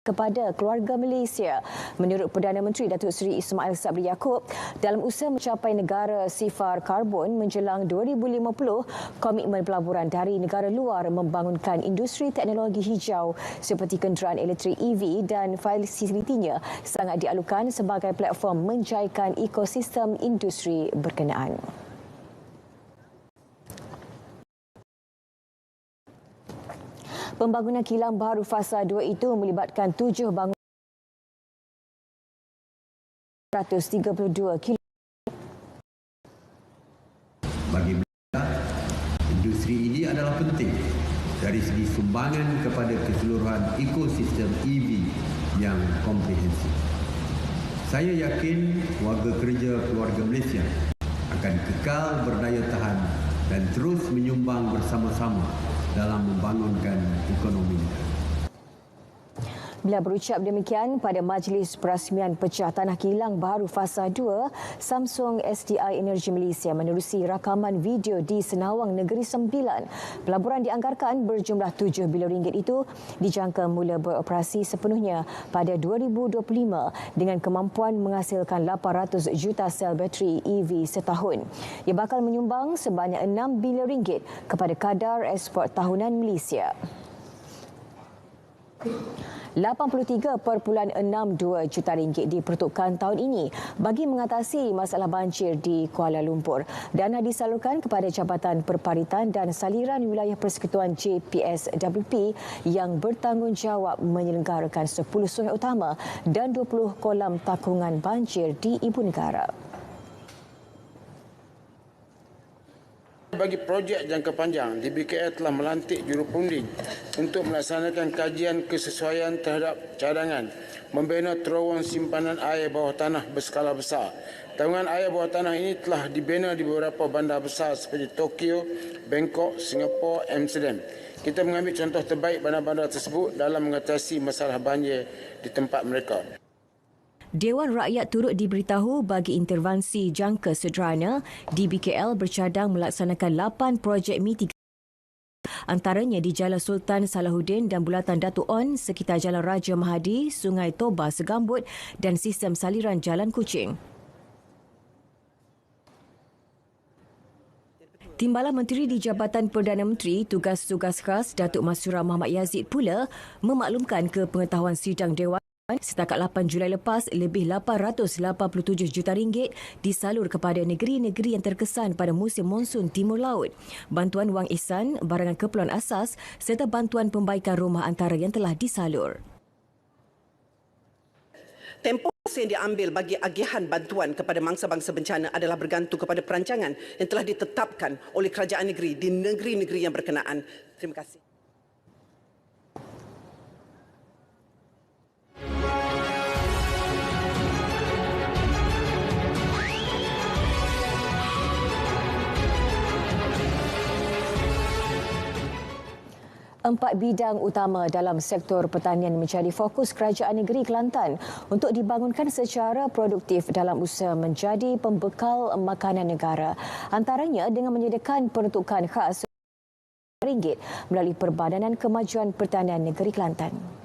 kepada keluarga Malaysia. Menurut Perdana Menteri Datuk Seri Ismail Sabri Yaakob, dalam usaha mencapai negara sifar karbon menjelang 2050, komitmen pelaburan dari negara luar membangunkan industri teknologi hijau seperti kenderaan elektrik EV dan fasilitinya sangat dialukan sebagai platform menjaikan ekosistem industri berkenaan. Pembangunan kilang baru fasa 2 itu melibatkan 7 bangunan 132 km. Bagi Malaysia, industri ini adalah penting dari segi sumbangan kepada keseluruhan ekosistem EV yang komprehensif. Saya yakin warga kerja keluarga Malaysia akan kekal berdaya tahan dan terus menyumbang bersama-sama dalam membangunkan ekonomi. Bila berucap demikian pada Majlis Perasmian Pecah Tanah Kilang Baru Fasa 2, Samsung SDI Energy Malaysia menerusi rakaman video di Senawang Negeri Sembilan. Pelaburan dianggarkan berjumlah 7 bilion ringgit itu dijangka mula beroperasi sepenuhnya pada 2025 dengan kemampuan menghasilkan 800 juta sel bateri EV setahun. Ia bakal menyumbang sebanyak 6 bilion ringgit kepada kadar ekspor tahunan Malaysia. 83.62 juta ringgit diperuntukkan tahun ini bagi mengatasi masalah banjir di Kuala Lumpur. Dana disalurkan kepada Jabatan Perparitan dan Saliran Wilayah Persekutuan JPSWP yang bertanggungjawab menyelenggarakan 10 sungai utama dan 20 kolam takungan banjir di Ibu Negara. Bagi projek jangka panjang, DBKL telah melantik jurupunding untuk melaksanakan kajian kesesuaian terhadap cadangan, membina terowong simpanan air bawah tanah berskala besar. Terowongan air bawah tanah ini telah dibina di beberapa bandar besar seperti Tokyo, Bangkok, Singapura, Amsterdam. Kita mengambil contoh terbaik bandar-bandar tersebut dalam mengatasi masalah banjir di tempat mereka. Dewan Rakyat turut diberitahu bagi intervensi jangka sederhana, DBKL bercadang melaksanakan 8 projek mitigasi antaranya di Jalan Sultan Salahuddin dan Bulatan Datuk On sekitar Jalan Raja Mahadi, Sungai Toba Segambut dan sistem saliran Jalan Kuching. Timbalan Menteri di Jabatan Perdana Menteri Tugas-Tugas Khas Datuk Masura Muhammad Yazid pula memaklumkan ke pengetahuan sidang Dewan setakat 8 Julai lepas, lebih 887 juta ringgit disalur kepada negeri-negeri yang terkesan pada musim monsun Timur Laut. Bantuan wang ihsan, barangan keperluan asas serta bantuan pembaikan rumah antara yang telah disalur. Tempoh yang diambil bagi agihan bantuan kepada mangsa-mangsa bencana adalah bergantung kepada perancangan yang telah ditetapkan oleh kerajaan negeri di negeri-negeri yang berkenaan. Terima kasih. Empat bidang utama dalam sektor pertanian menjadi fokus kerajaan negeri Kelantan untuk dibangunkan secara produktif dalam usaha menjadi pembekal makanan negara. Antaranya dengan menyediakan peruntukan khas RM melalui Perbadanan Kemajuan Pertanian Negeri Kelantan.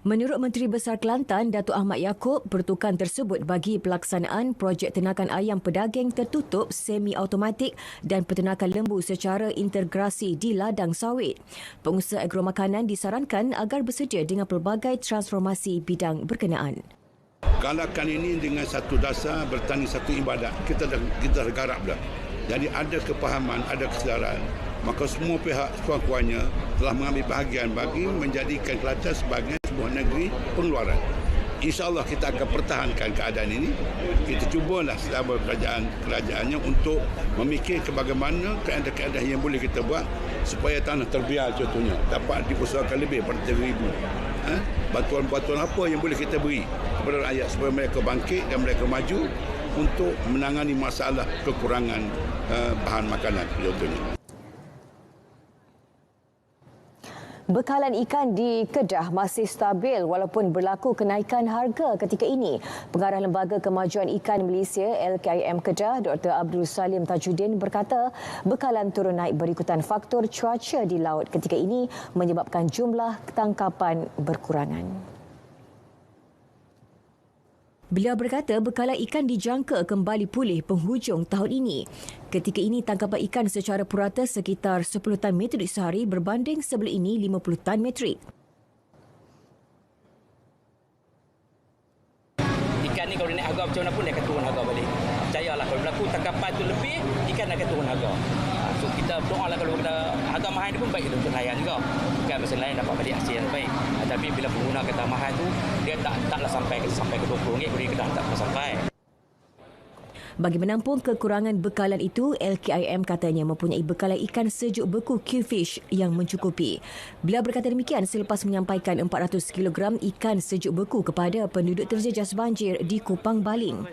Menurut Menteri Besar Kelantan, Datuk Ahmad Yaakob, peruntukan tersebut bagi pelaksanaan projek ternakan ayam pedaging tertutup semi-automatik dan peternakan lembu secara integrasi di ladang sawit. Pengusaha agromakanan disarankan agar bersedia dengan pelbagai transformasi bidang berkenaan. Galakan ini dengan satu dasar bertani satu ibadat. Kita dah garap dah. Jadi ada kepahaman, ada kesedaran. Maka semua pihak sekuat-kuatnya telah mengambil bahagian bagi menjadikan Kelantan sebagai sebuah negeri pengeluaran. InsyaAllah kita akan pertahankan keadaan ini. Kita cubalah selama kerajaannya untuk memikirkan bagaimana keadaan yang boleh kita buat supaya tanah terbiar contohnya dapat diusahakan lebih pada 3,000. Bantuan-bantuan apa yang boleh kita beri kepada rakyat supaya mereka bangkit dan mereka maju untuk menangani masalah kekurangan bahan makanan contohnya. Bekalan ikan di Kedah masih stabil walaupun berlaku kenaikan harga ketika ini. Pengarah Lembaga Kemajuan Ikan Malaysia LKIM Kedah, Dr. Abdul Salim Tajuddin berkata, bekalan turun naik berikutan faktor cuaca di laut ketika ini menyebabkan jumlah tangkapan berkurangan. Beliau berkata bekalan ikan dijangka kembali pulih penghujung tahun ini. Ketika ini tangkapan ikan secara purata sekitar 10 tan metrik sehari berbanding sebelum ini 50 tan metrik. Ikan ni kalau dia naik harga macam mana pun dia akan turun harga balik. Percayalah kalau berlaku tangkapan tu lebih, ikan akan turun harga. So kita berdoalah kalau kita harga mahal ni pun baik untuk nelayan juga. Bukan mesin lain dapat balik hasil yang baik. Tapi bila pengguna kata mahal tu, dia taklah sampai ke RM20, jadi kita tak sampai. Bagi menampung kekurangan bekalan itu, LKIM katanya mempunyai bekalan ikan sejuk beku Q-Fish yang mencukupi. Beliau berkata demikian selepas menyampaikan 400 kg ikan sejuk beku kepada penduduk terjejas banjir di Kupang Baling.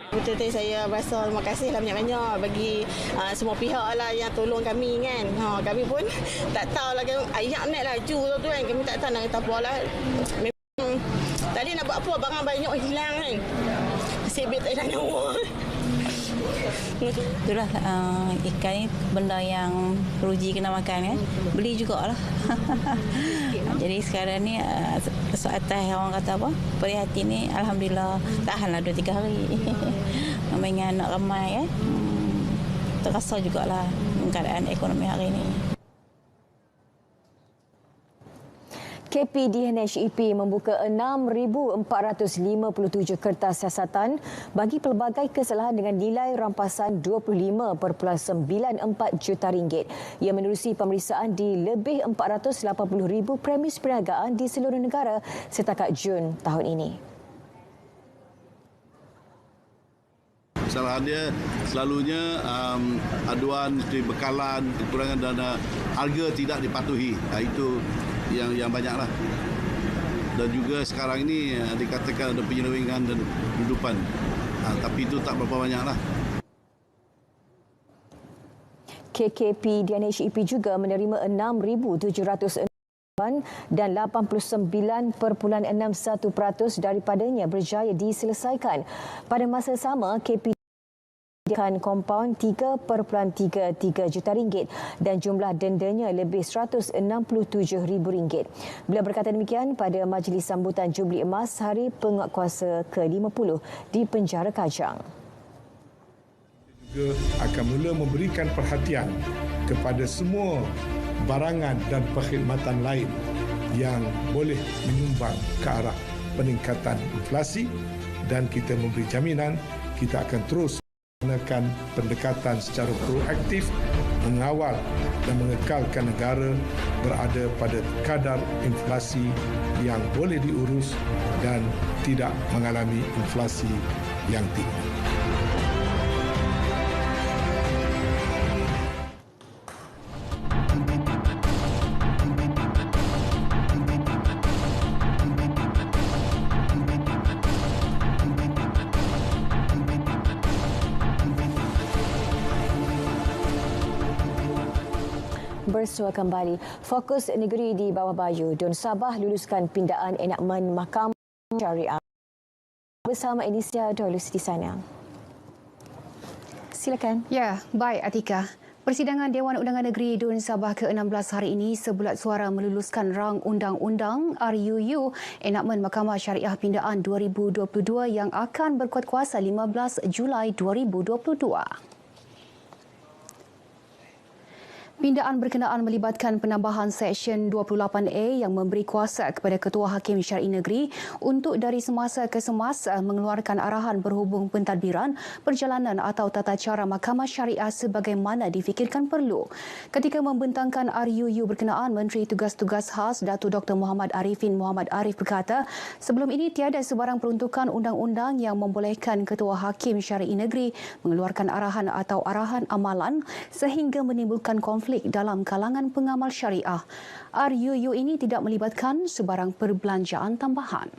Betul-betul saya berasa terima kasihlah banyak-banyak bagi semua pihak lah yang tolong kami kan. Kami pun tak tahulah ayak naik laju tu kan. Kami tak tahu nak kata apa lah. Tadi nak buat apa barang banyak hilang kan. Sebab tak ada nyawa. Itulah ikan ni benda yang teruji kena makan kan. Beli jugalah. Jadi sekarang ni atas orang kata apa? Prihatin ni alhamdulillah tahanlah 2-3 hari. Namanya anak ramai kan. Terasa jugalah keadaan ekonomi hari ini. KPDNHEP membuka 6,457 kertas siasatan bagi pelbagai kesalahan dengan nilai rampasan RM25.94 juta. Ia menerusi pemeriksaan di lebih 480,000 premis perniagaan di seluruh negara setakat Jun tahun ini. Kesalahan dia selalunya aduan bekalan, kekurangan dana, harga tidak dipatuhi. Itu yang banyaklah. Dan juga sekarang ini dikatakan ada penyelewengan dan kehidupan. Tapi itu tak berapa banyaklah. KKPDNHEP juga menerima 6,700 dan 89.61% daripadanya berjaya diselesaikan. Pada masa sama, KP kan kompaun RM3.33 juta dan jumlah dendanya lebih RM167,000. Beliau berkata demikian pada majlis sambutan Jubli Emas Hari Penguatkuasa ke-50 di Penjara Kajang. Juga akan mula memberikan perhatian kepada semua barangan dan perkhidmatan lain yang boleh menyumbang ke arah peningkatan inflasi, dan kita memberi jaminan kita akan terus menggunakan pendekatan secara proaktif mengawal dan mengekalkan negara berada pada kadar inflasi yang boleh diurus dan tidak mengalami inflasi yang tinggi. Bersua kembali. Fokus negeri di bawah bayu. Dun Sabah luluskan pindaan enakmen Mahkamah Syariah. Bersama Inisia Dolus di sana. Silakan. Ya, baik Atika. Persidangan Dewan Undangan Negeri Dun Sabah ke-16 hari ini sebulat suara meluluskan rang undang-undang RUU enakmen Mahkamah Syariah Pindaan 2022 yang akan berkuat kuasa 15 Julai 2022. Pindaan berkenaan melibatkan penambahan Seksyen 28A yang memberi kuasa kepada Ketua Hakim Syar'i Negeri untuk dari semasa ke semasa mengeluarkan arahan berhubung pentadbiran, perjalanan atau tata cara Mahkamah Syariah sebagaimana difikirkan perlu. Ketika membentangkan RUU berkenaan, Menteri Tugas-Tugas Khas Datuk Dr. Muhammad Arifin Muhammad Arif berkata, sebelum ini tiada sebarang peruntukan undang-undang yang membolehkan Ketua Hakim Syar'i Negeri mengeluarkan arahan atau arahan amalan sehingga menimbulkan konflik dalam kalangan pengamal syariah. RUU ini tidak melibatkan sebarang perbelanjaan tambahan.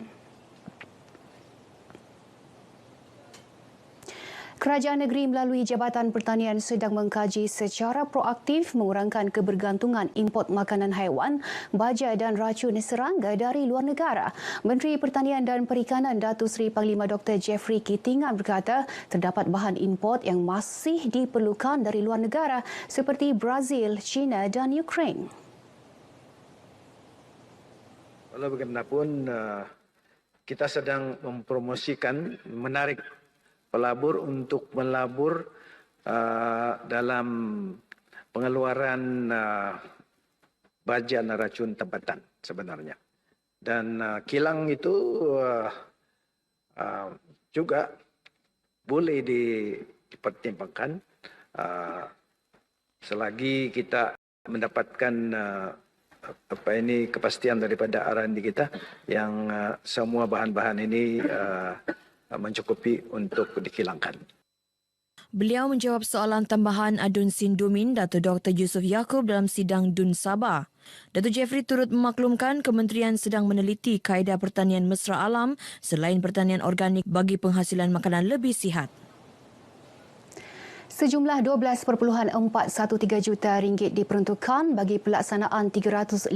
Kerajaan negeri melalui Jabatan Pertanian sedang mengkaji secara proaktif mengurangkan kebergantungan import makanan haiwan, baja dan racun serangga dari luar negara. Menteri Pertanian dan Perikanan Datuk Seri Panglima Dr. Jeffrey Kitingan berkata terdapat bahan import yang masih diperlukan dari luar negara seperti Brazil, China dan Ukraine. Walau bagaimanapun, kita sedang mempromosikan, menarik pelabur untuk melabur dalam pengeluaran baja dan racun tempatan sebenarnya. Dan kilang itu juga boleh dipertimbangkan selagi kita mendapatkan kepastian daripada R&D kita yang semua bahan-bahan ini mencukupi untuk dikilangkan. Beliau menjawab soalan tambahan Adun Sindumin Datuk Dr. Yusof Yaakob dalam sidang Dun Sabah. Datuk Jeffrey turut memaklumkan kementerian sedang meneliti kaedah pertanian mesra alam selain pertanian organik bagi penghasilan makanan lebih sihat. Sejumlah 12.413 juta ringgit diperuntukkan bagi pelaksanaan 354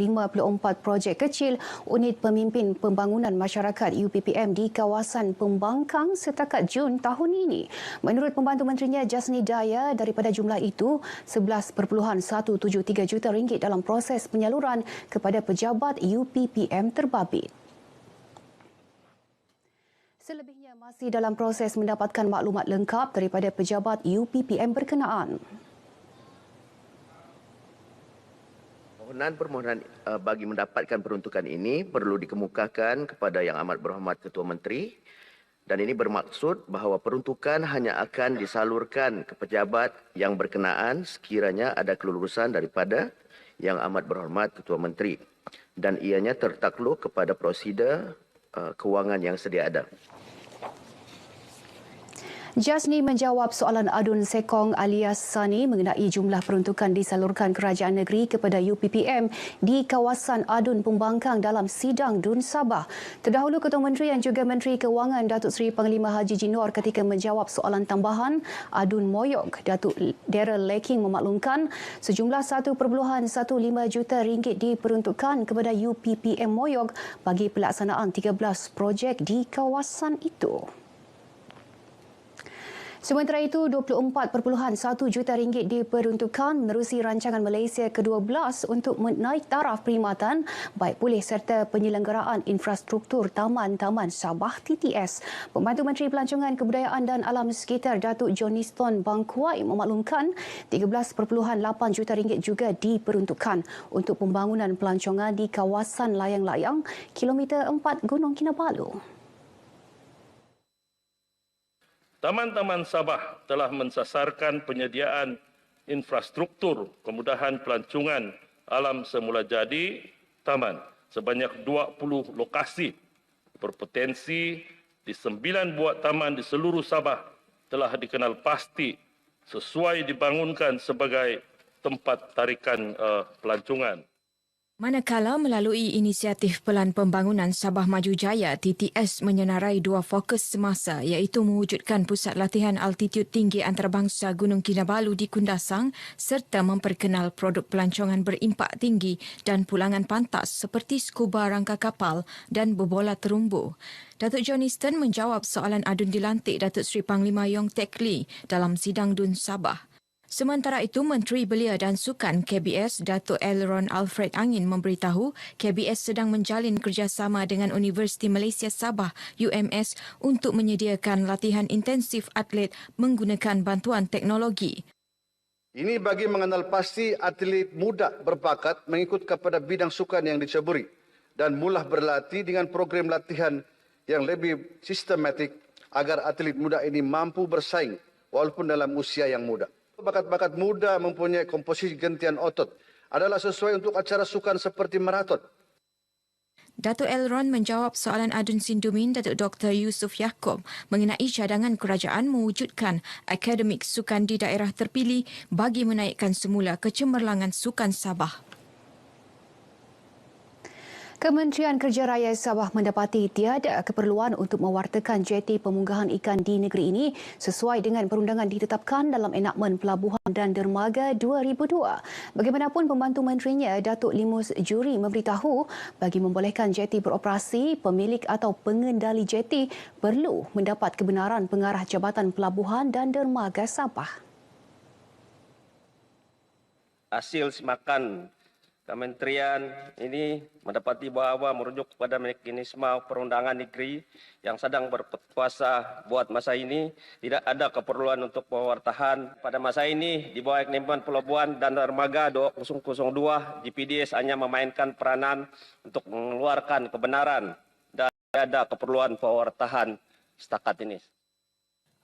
projek kecil Unit Pemimpin Pembangunan Masyarakat UPPM di kawasan Pembangkang setakat Jun tahun ini. Menurut Pembantu Menterinya Jasni Daya, daripada jumlah itu 11.173 juta ringgit dalam proses penyaluran kepada pejabat UPPM terbabit. Selebihnya masih dalam proses mendapatkan maklumat lengkap daripada pejabat UPPM berkenaan. Permohonan bagi mendapatkan peruntukan ini perlu dikemukakan kepada Yang Amat Berhormat Ketua Menteri, dan ini bermaksud bahawa peruntukan hanya akan disalurkan ke pejabat yang berkenaan sekiranya ada kelulusan daripada Yang Amat Berhormat Ketua Menteri dan ianya tertakluk kepada prosedur kewangan yang sedia ada. Jasni menjawab soalan Adun Sekong alias Sani mengenai jumlah peruntukan disalurkan kerajaan negeri kepada UPPM di kawasan Adun Pembangkang dalam sidang Dun Sabah. Terdahulu Ketua Menteri yang juga Menteri Kewangan Datuk Seri Panglima Haji Jinor ketika menjawab soalan tambahan Adun Moyog, Datuk Daryl Leking memaklumkan sejumlah 1.15 juta ringgit diperuntukkan kepada UPPM Moyog bagi pelaksanaan 13 projek di kawasan itu. Sementara itu, 24.1 juta ringgit diperuntukkan menerusi rancangan Malaysia ke-12 untuk menaik taraf perkhidmatan baik pulih serta penyelenggaraan infrastruktur Taman-Taman Sabah TTS. Pembantu Menteri Pelancongan Kebudayaan dan Alam Sekitar Datuk Johniston Bangkuai memaklumkan 13.8 juta ringgit juga diperuntukkan untuk pembangunan pelancongan di kawasan layang-layang kilometer 4 Gunung Kinabalu. Taman-Taman Sabah telah mensasarkan penyediaan infrastruktur kemudahan pelancongan alam semula jadi taman sebanyak 20 lokasi berpotensi di 9 buah taman di seluruh Sabah telah dikenal pasti sesuai dibangunkan sebagai tempat tarikan pelancongan. Manakala melalui inisiatif Pelan Pembangunan Sabah Maju Jaya, TTS menyenarai dua fokus semasa iaitu mewujudkan pusat latihan altitud tinggi antarabangsa Gunung Kinabalu di Kundasang serta memperkenal produk pelancongan berimpak tinggi dan pulangan pantas seperti skuba rangka kapal dan berbola terumbu. Datuk Johniston menjawab soalan adun dilantik Datuk Seri Panglima Yong Tek Lee dalam sidang Dun Sabah. Sementara itu, Menteri Belia dan Sukan KBS Datuk Elron Alfred Angin memberitahu KBS sedang menjalin kerjasama dengan Universiti Malaysia Sabah UMS untuk menyediakan latihan intensif atlet menggunakan bantuan teknologi. Ini bagi mengenal pasti atlet muda berbakat mengikut kepada bidang sukan yang diceburi dan mula berlatih dengan program latihan yang lebih sistematik agar atlet muda ini mampu bersaing walaupun dalam usia yang muda. Bakat-bakat muda mempunyai komposisi gentian otot adalah sesuai untuk acara sukan seperti maraton. Datuk Elron menjawab soalan adun Sindumin Datuk Dr. Yusof Yaakob mengenai cadangan kerajaan mewujudkan akademik sukan di daerah terpilih bagi menaikkan semula kecemerlangan sukan Sabah. Kementerian Kerja Raya Sabah mendapati tiada keperluan untuk mewartakan jeti pemunggahan ikan di negeri ini sesuai dengan perundangan ditetapkan dalam Enakmen Pelabuhan dan Dermaga 2002. Bagaimanapun, pembantu menterinya Datuk Limus Juri memberitahu bagi membolehkan jeti beroperasi, pemilik atau pengendali jeti perlu mendapat kebenaran pengarah Jabatan Pelabuhan dan Dermaga Sabah. Hasil semakan Kementerian ini mendapati bahawa merujuk kepada mekanisme perundangan negeri yang sedang berkuasa buat masa ini, tidak ada keperluan untuk pewartahan. Pada masa ini, di bawah Enakmen Pelabuhan dan Dermaga 2002, GPDS hanya memainkan peranan untuk mengeluarkan kebenaran dan tidak ada keperluan pewartahan setakat ini.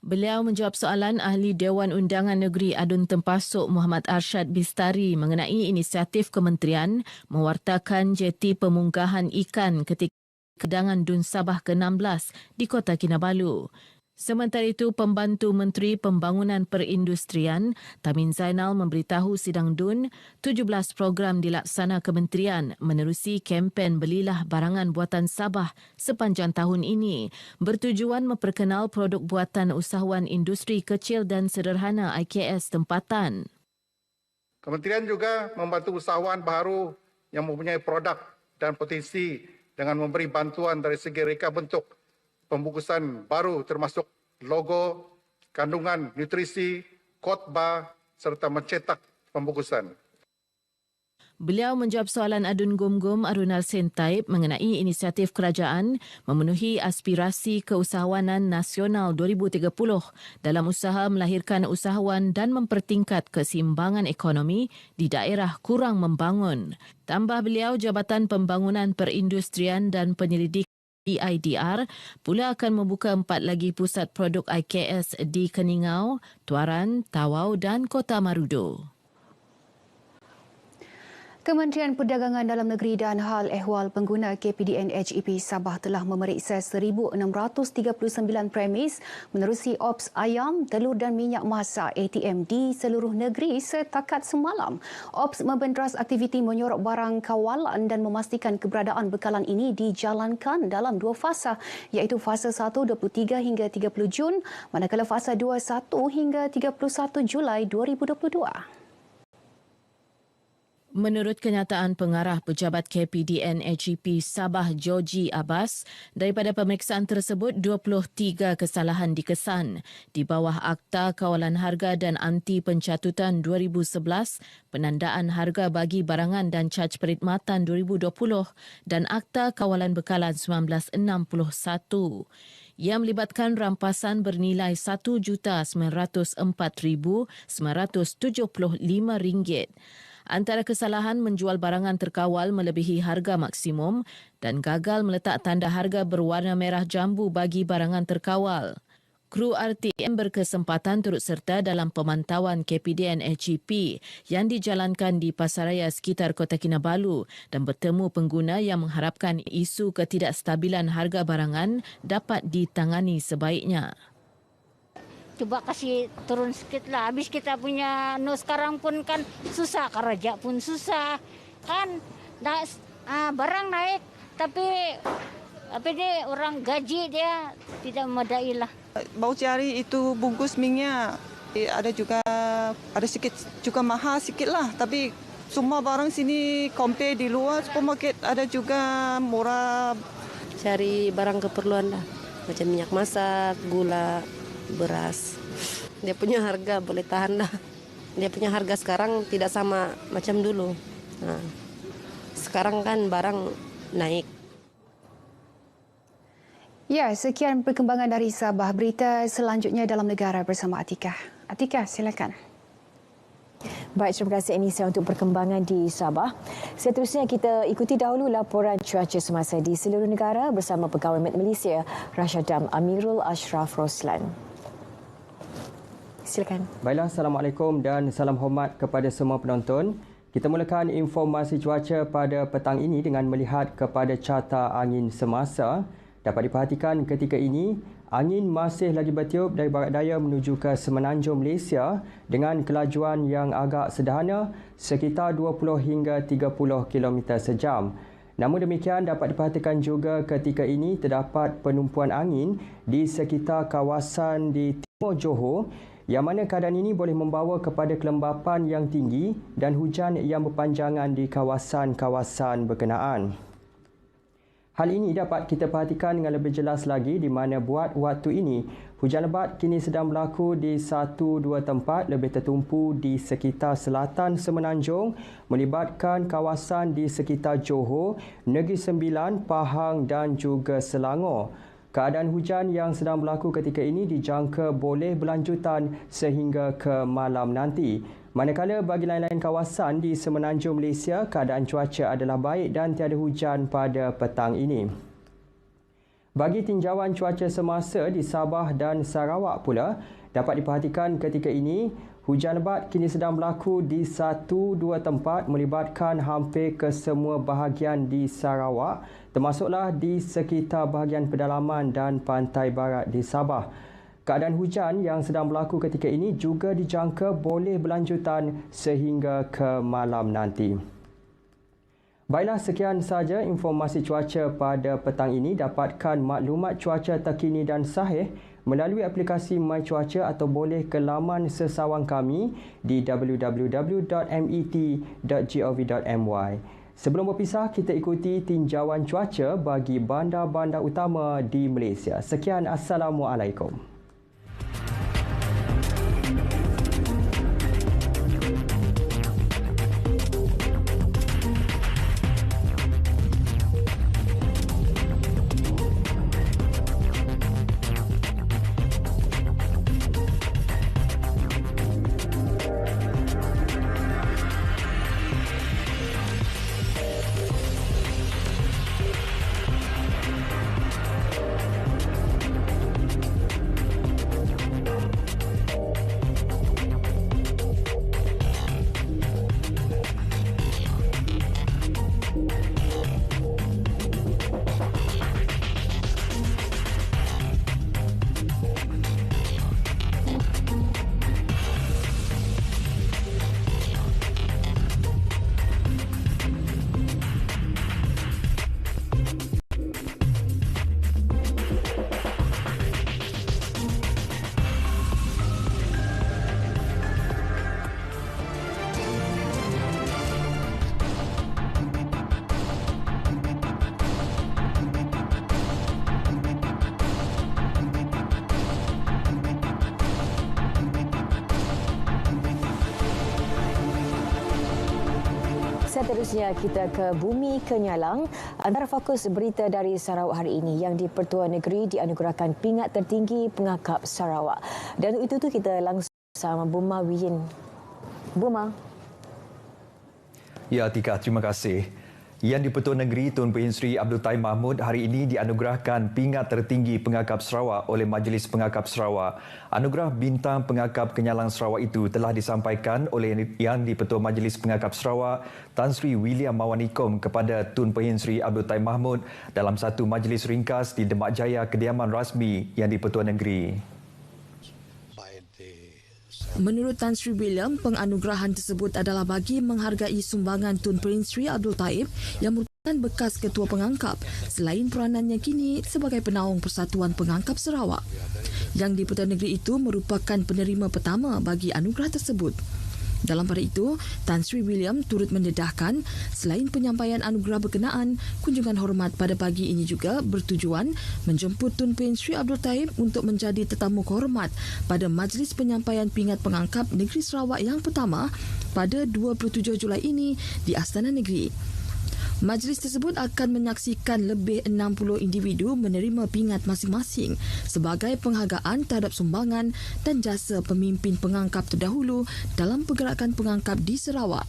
Beliau menjawab soalan Ahli Dewan Undangan Negeri Adun Tempasuk Muhammad Arsyad Bistari mengenai inisiatif kementerian mewartakan jeti pemunggahan ikan ketika kedangan Dun Sabah ke-16 di Kota Kinabalu. Sementara itu, Pembantu Menteri Pembangunan Perindustrian Tamin Zainal memberitahu sidang DUN 17 program dilaksana kementerian menerusi kempen Belilah Barangan Buatan Sabah sepanjang tahun ini bertujuan memperkenal produk buatan usahawan industri kecil dan sederhana IKS tempatan. Kementerian juga membantu usahawan baru yang mempunyai produk dan potensi dengan memberi bantuan dari segi reka bentuk pembungkusan baru termasuk logo, kandungan nutrisi, khotbah serta mencetak pembungkusan. Beliau menjawab soalan Adun Gumgum Arunal Sentaib mengenai inisiatif kerajaan memenuhi aspirasi keusahawanan nasional 2030 dalam usaha melahirkan usahawan dan mempertingkat keseimbangan ekonomi di daerah kurang membangun. Tambah beliau, Jabatan Pembangunan Perindustrian dan Penyelidikan EIDR pula akan membuka 4 lagi pusat produk IKS di Keningau, Tuaran, Tawau dan Kota Marudu. Kementerian Perdagangan Dalam Negeri dan Hal Ehwal Pengguna KPDN HEP Sabah telah memeriksa 1,639 premis menerusi ops ayam, telur dan minyak masak ATM di seluruh negeri setakat semalam. Ops membentras aktiviti menyorok barang kawalan dan memastikan keberadaan bekalan ini dijalankan dalam 2 fasa, iaitu fasa 1 23 hingga 30 Jun, manakala fasa 2 1 hingga 31 Julai 2022. Menurut kenyataan pengarah Pejabat KPDN HEP Sabah Joji Abbas, daripada pemeriksaan tersebut 23 kesalahan dikesan di bawah Akta Kawalan Harga dan Anti Pencatutan 2011, Penandaan Harga bagi Barangan dan Caj Perkhidmatan 2020 dan Akta Kawalan Bekalan 1961 yang melibatkan rampasan bernilai RM1,904,975. Antara kesalahan menjual barangan terkawal melebihi harga maksimum dan gagal meletak tanda harga berwarna merah jambu bagi barangan terkawal. Kru RTM berkesempatan turut serta dalam pemantauan KPDN HEP yang dijalankan di pasaraya sekitar Kota Kinabalu dan bertemu pengguna yang mengharapkan isu ketidakstabilan harga barangan dapat ditangani sebaiknya. Coba kasih turun sikit lah. Habis kita punya sekarang pun kan susah, kerja pun susah. Kan barang naik tapi dia orang gaji dia tidak memadai lah. Bau cari itu bungkus minyak. Ada sikit juga mahal sikit lah. Tapi semua barang sini compare di luar supermarket ada juga murah. Cari barang keperluan lah. Macam minyak masak, gula, beras. Dia punya harga boleh tahan dah. Dia punya harga sekarang tidak sama macam dulu. Sekarang kan barang naik. Ya, sekian perkembangan dari Sabah. Berita selanjutnya dalam negara bersama Atika. Atika, silakan. Baik, terima kasih Anissa untuk perkembangan di Sabah. Seterusnya kita ikuti dahulu laporan cuaca semasa di seluruh negara bersama Pegawai Met Malaysia Rashadam Amirul Ashraf Roslan. Silakan. Baiklah, Assalamualaikum dan salam hormat kepada semua penonton. Kita mulakan informasi cuaca pada petang ini dengan melihat kepada carta angin semasa. Dapat diperhatikan ketika ini, angin masih lagi bertiup dari barat daya menuju ke semenanjung Malaysia dengan kelajuan yang agak sederhana sekitar 20 hingga 30 km sejam. Namun demikian, dapat diperhatikan juga ketika ini terdapat penumpuan angin di sekitar kawasan di timur Johor yang mana keadaan ini boleh membawa kepada kelembapan yang tinggi dan hujan yang berpanjangan di kawasan-kawasan berkenaan. Hal ini dapat kita perhatikan dengan lebih jelas lagi di mana buat waktu ini, hujan lebat kini sedang berlaku di 1-2 tempat lebih tertumpu di sekitar selatan Semenanjung melibatkan kawasan di sekitar Johor, Negeri Sembilan, Pahang dan juga Selangor. Keadaan hujan yang sedang berlaku ketika ini dijangka boleh berlanjutan sehingga ke malam nanti. Manakala bagi lain-lain kawasan di Semenanjung Malaysia, keadaan cuaca adalah baik dan tiada hujan pada petang ini. Bagi tinjauan cuaca semasa di Sabah dan Sarawak pula, dapat diperhatikan ketika ini, hujan lebat kini sedang berlaku di 1-2 tempat melibatkan hampir ke semua bahagian di Sarawak, termasuklah di sekitar bahagian pedalaman dan pantai barat di Sabah. Keadaan hujan yang sedang berlaku ketika ini juga dijangka boleh berlanjutan sehingga ke malam nanti. Baiklah, sekian sahaja informasi cuaca pada petang ini. Dapatkan maklumat cuaca terkini dan sahih melalui aplikasi My Cuaca atau boleh ke laman sesawang kami di www.met.gov.my. Sebelum berpisah, kita ikuti tinjauan cuaca bagi bandar-bandar utama di Malaysia. Sekian, Assalamualaikum. Seterusnya kita ke Bumi Kenyalang. Antara fokus berita dari Sarawak hari ini, yang di-Pertua Negeri dianugerahkan pingat tertinggi pengangkap Sarawak. Dan itu kita langsung bersama Buma Wiyin. Buma. Ya, Tika, terima kasih. Yang di-Pertua Negeri Tun Pehin Sri Abdul Taib Mahmud hari ini dianugerahkan pingat tertinggi pengangkap Sarawak oleh Majlis Pengangkap Sarawak. Anugerah Bintang Pengangkap Kenyalang Sarawak itu telah disampaikan oleh Yang di-Pertua Majlis Pengangkap Sarawak Tan Sri William Mawanikom kepada Tun Pehin Sri Abdul Taib Mahmud dalam satu majlis ringkas di Demak Jaya, kediaman rasmi Yang di-Pertua Negeri. Menurut Tan Sri William, penganugerahan tersebut adalah bagi menghargai sumbangan Tun Pehin Sri Abdul Taib yang merupakan bekas Ketua Pengangkap selain peranannya kini sebagai penaung Persatuan Pengangkap Sarawak. Yang di-Pertua Negeri itu merupakan penerima pertama bagi anugerah tersebut. Dalam pada itu, Tan Sri William turut mendedahkan selain penyampaian anugerah berkenaan, kunjungan hormat pada pagi ini juga bertujuan menjemput Tun Pehin Sri Abdul Taib untuk menjadi tetamu kehormat pada Majlis Penyampaian Pingat Pengangkap Negeri Sarawak yang pertama pada 27 Julai ini di Astana Negeri. Majlis tersebut akan menyaksikan lebih 60 individu menerima pingat masing-masing sebagai penghargaan terhadap sumbangan dan jasa pemimpin pengangkap terdahulu dalam pergerakan pengangkap di Sarawak.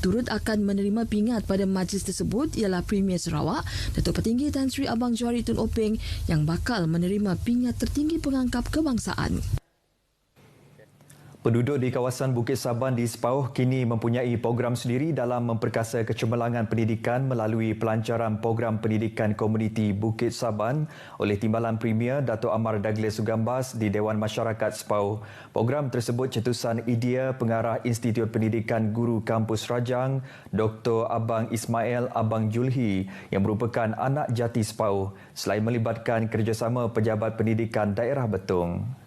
Turut akan menerima pingat pada majlis tersebut ialah Premier Sarawak, Datuk Petinggi Tan Sri Abang Johari Tun Openg yang bakal menerima pingat tertinggi pengangkap kebangsaan. Penduduk di kawasan Bukit Saban di Sepauh kini mempunyai program sendiri dalam memperkasa kecemerlangan pendidikan melalui pelancaran program pendidikan komuniti Bukit Saban oleh Timbalan Premier Dato' Amar Douglas Sugambas di Dewan Masyarakat Sepauh. Program tersebut cetusan idea Pengarah Institut Pendidikan Guru Kampus Rajang, Dr. Abang Ismail Abang Julhi yang merupakan anak jati Sepauh selain melibatkan kerjasama pejabat pendidikan daerah Betong.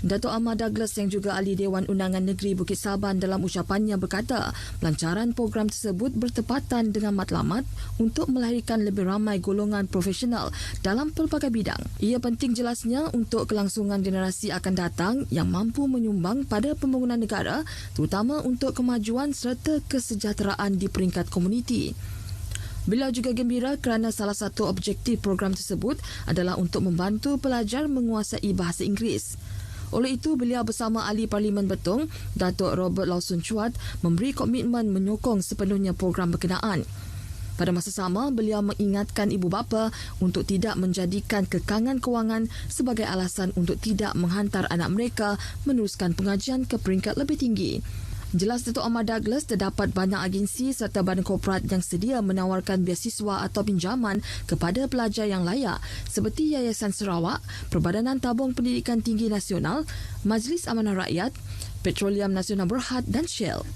Dato' Amar Douglas yang juga ahli Dewan Undangan Negeri Bukit Saban dalam ucapannya berkata, pelancaran program tersebut bertepatan dengan matlamat untuk melahirkan lebih ramai golongan profesional dalam pelbagai bidang. Ia penting jelasnya untuk kelangsungan generasi akan datang yang mampu menyumbang pada pembangunan negara, terutama untuk kemajuan serta kesejahteraan di peringkat komuniti. Beliau juga gembira kerana salah satu objektif program tersebut adalah untuk membantu pelajar menguasai bahasa Inggeris. Oleh itu, beliau bersama Ahli Parlimen Betong, Datuk Robert Lawson Chuat, memberi komitmen menyokong sepenuhnya program berkenaan. Pada masa sama, beliau mengingatkan ibu bapa untuk tidak menjadikan kekangan kewangan sebagai alasan untuk tidak menghantar anak mereka meneruskan pengajian ke peringkat lebih tinggi. Jelas Dato' Amar Douglas, terdapat banyak agensi serta badan korporat yang sedia menawarkan beasiswa atau pinjaman kepada pelajar yang layak seperti Yayasan Sarawak, Perbadanan Tabung Pendidikan Tinggi Nasional, Majlis Amanah Rakyat, Petroleum Nasional Berhad dan Shell.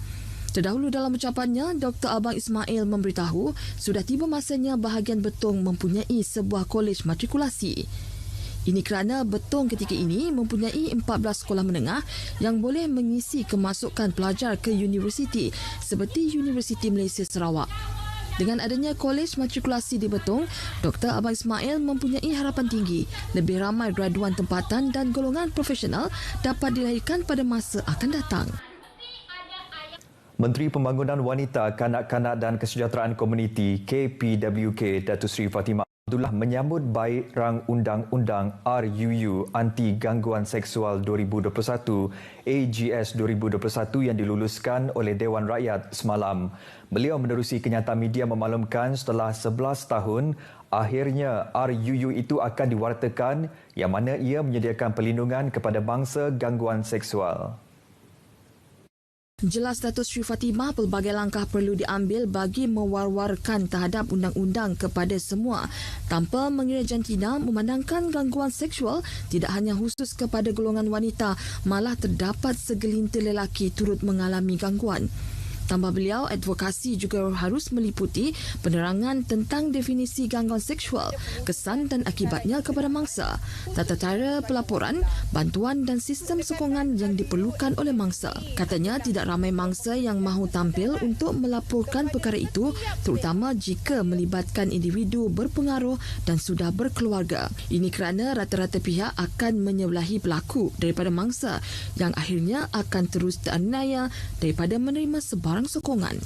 Terdahulu dalam ucapannya, Dr. Abang Ismail memberitahu sudah tiba masanya bahagian Betong mempunyai sebuah kolej matrikulasi. Ini kerana Betong ketika ini mempunyai 14 sekolah menengah yang boleh mengisi kemasukan pelajar ke universiti seperti Universiti Malaysia Sarawak. Dengan adanya kolej matrikulasi di Betong, Dr. Abang Ismail mempunyai harapan tinggi lebih ramai graduan tempatan dan golongan profesional dapat dilahirkan pada masa akan datang. Menteri Pembangunan Wanita, Kanak-Kanak dan Kesejahteraan Komuniti KPWK Datuk Seri Fatimah Abdullah menyambut baik rang undang-undang RUU Anti Gangguan Seksual 2021 AGS 2021 yang diluluskan oleh Dewan Rakyat semalam. Beliau menerusi kenyataan media memaklumkan setelah 11 tahun akhirnya RUU itu akan diwartakan yang mana ia menyediakan perlindungan kepada bangsa gangguan seksual. Jelas Datuk Seri Fatimah, pelbagai langkah perlu diambil bagi mewar-warkan terhadap undang-undang kepada semua tanpa mengira jantina, memandangkan gangguan seksual tidak hanya khusus kepada golongan wanita, malah terdapat segelintir lelaki turut mengalami gangguan. Tambah beliau, advokasi juga harus meliputi penerangan tentang definisi gangguan seksual, kesan dan akibatnya kepada mangsa, tata cara pelaporan, bantuan dan sistem sokongan yang diperlukan oleh mangsa. Katanya tidak ramai mangsa yang mahu tampil untuk melaporkan perkara itu, terutama jika melibatkan individu berpengaruh dan sudah berkeluarga. Ini kerana rata-rata pihak akan menyebelahi pelaku daripada mangsa yang akhirnya akan terus teraniaya daripada menerima sebarang sokongan.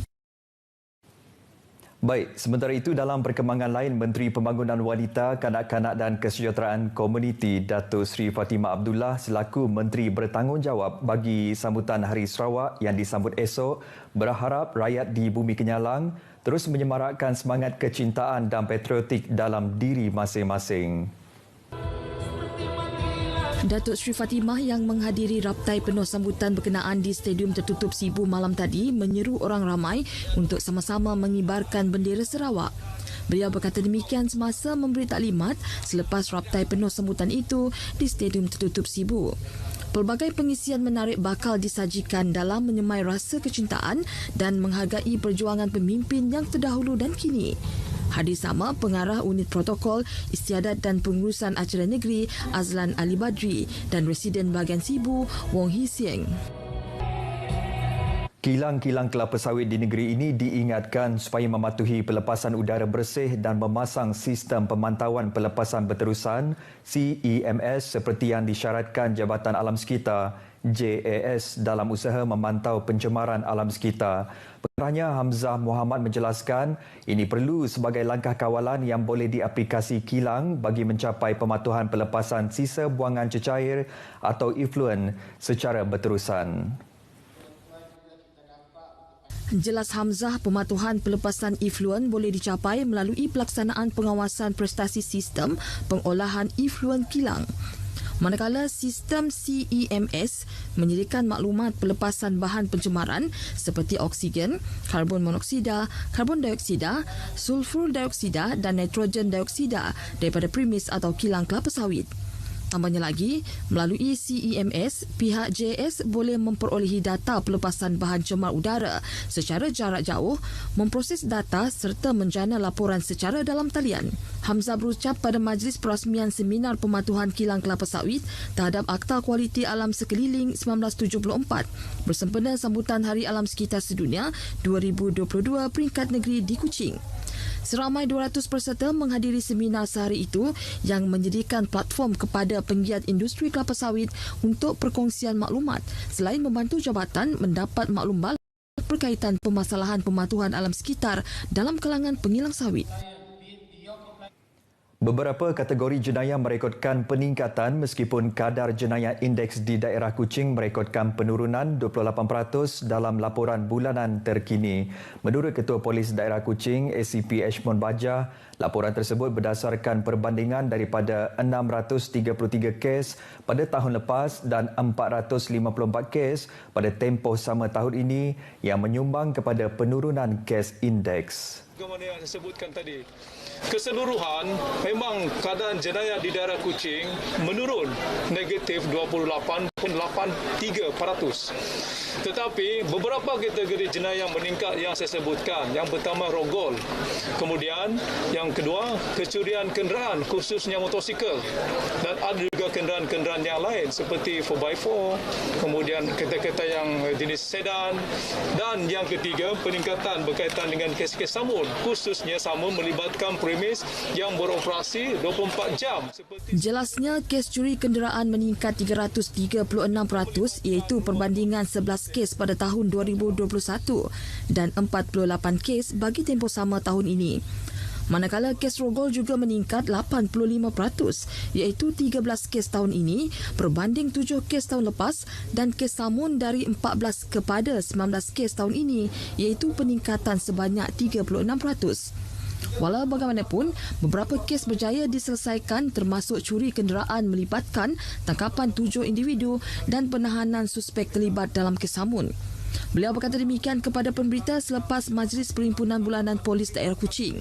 Baik, sementara itu dalam perkembangan lain, Menteri Pembangunan Wanita, Kanak-Kanak dan Kesejahteraan Komuniti Datuk Seri Fatimah Abdullah selaku Menteri bertanggungjawab bagi sambutan Hari Sarawak yang disambut esok berharap rakyat di Bumi Kenyalang terus menyemarakkan semangat kecintaan dan patriotik dalam diri masing-masing. Datuk Seri Fatimah yang menghadiri raptai penuh sambutan berkenaan di Stadium Tertutup Sibu malam tadi menyeru orang ramai untuk sama-sama mengibarkan bendera Sarawak. Beliau berkata demikian semasa memberi taklimat selepas raptai penuh sambutan itu di Stadium Tertutup Sibu. Pelbagai pengisian menarik bakal disajikan dalam menyemai rasa kecintaan dan menghargai perjuangan pemimpin yang terdahulu dan kini. Hadir sama Pengarah Unit Protokol, Istiadat dan Pengurusan Acara Negeri Azlan Ali Badri dan Residen Bahagian Sibu Wong Hee Sieng. Kilang-kilang kelapa sawit di negeri ini diingatkan supaya mematuhi pelepasan udara bersih dan memasang sistem pemantauan pelepasan berterusan CEMS seperti yang disyaratkan Jabatan Alam Sekitar JAS dalam usaha memantau pencemaran alam sekitar. Pengarahnya Hamzah Muhammad menjelaskan ini perlu sebagai langkah kawalan yang boleh diaplikasi kilang bagi mencapai pematuhan pelepasan sisa buangan cecair atau effluent secara berterusan. Jelas Hamzah, pematuhan pelepasan effluent boleh dicapai melalui pelaksanaan pengawasan prestasi sistem pengolahan effluent kilang. Manakala sistem CEMS menyediakan maklumat pelepasan bahan pencemaran seperti oksigen, karbon monoksida, karbon dioksida, sulfur dioksida dan nitrogen dioksida daripada premis atau kilang kelapa sawit. Tambahnya lagi, melalui CEMS, pihak JS boleh memperolehi data pelepasan bahan cemar udara secara jarak jauh, memproses data serta menjana laporan secara dalam talian. Hamzah berucap pada majlis perasmian Seminar Pematuhan Kilang Kelapa Sawit terhadap Akta Kualiti Alam Sekeliling 1974 bersempena sambutan Hari Alam Sekitar Sedunia 2022 peringkat negeri di Kuching. Seramai 200 peserta menghadiri seminar sehari itu yang menyediakan platform kepada penggiat industri kelapa sawit untuk perkongsian maklumat selain membantu jabatan mendapat maklum balik berkaitan permasalahan pematuhan alam sekitar dalam kalangan pengilang sawit. Beberapa kategori jenayah merekodkan peningkatan meskipun kadar jenayah indeks di daerah Kuching merekodkan penurunan 28% dalam laporan bulanan terkini. Menurut Ketua Polis Daerah Kuching, ACP Ashmon Baja, laporan tersebut berdasarkan perbandingan daripada 633 kes pada tahun lepas dan 454 kes pada tempoh sama tahun ini yang menyumbang kepada penurunan kes indeks. Bagaimana yang saya sebutkan tadi, keseluruhan memang keadaan jenayah di daerah Kuching menurun negatif 28.83%. Tetapi beberapa kategori jenayah yang meningkat yang saya sebutkan. Yang pertama rogol. Kemudian yang kedua kecurian kenderaan khususnya motosikal. Dan ada juga kenderaan-kenderaan yang lain seperti 4x4, kemudian kereta-kereta yang jenis sedan, dan yang ketiga peningkatan berkaitan dengan kes-kes samun, khususnya samun melibatkan premis yang beroperasi 24 jam. Jelasnya, kes curi kenderaan meningkat 336% iaitu perbandingan 11 kes pada tahun 2021 dan 48 kes bagi tempoh sama tahun ini. Manakala kes rogol juga meningkat 85% iaitu 13 kes tahun ini berbanding 7 kes tahun lepas dan kes samun dari 14 kepada 19 kes tahun ini iaitu peningkatan sebanyak 36%. Walau bagaimanapun, beberapa kes berjaya diselesaikan termasuk curi kenderaan melibatkan tangkapan 7 individu dan penahanan suspek terlibat dalam kes samun. Beliau berkata demikian kepada pemberita selepas Majlis Perhimpunan Bulanan Polis Daerah Kuching.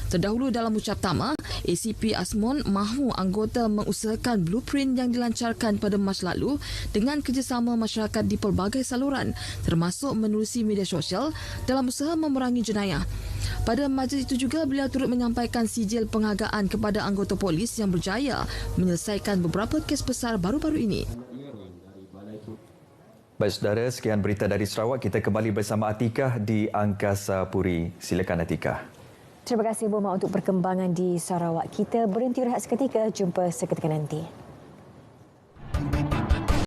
Terdahulu dalam ucap tama, ACP Ashmon mahu anggota mengusahakan blueprint yang dilancarkan pada Mac lalu dengan kerjasama masyarakat di pelbagai saluran termasuk menerusi media sosial dalam usaha memerangi jenayah. Pada majlis itu juga beliau turut menyampaikan sijil penghargaan kepada anggota polis yang berjaya menyelesaikan beberapa kes besar baru-baru ini. Baik saudara, sekian berita dari Sarawak. Kita kembali bersama Atikah di Angkasa Puri. Silakan Atikah. Terima kasih Boma untuk perkembangan di Sarawak. Kita berhenti rehat seketika, jumpa seketika nanti.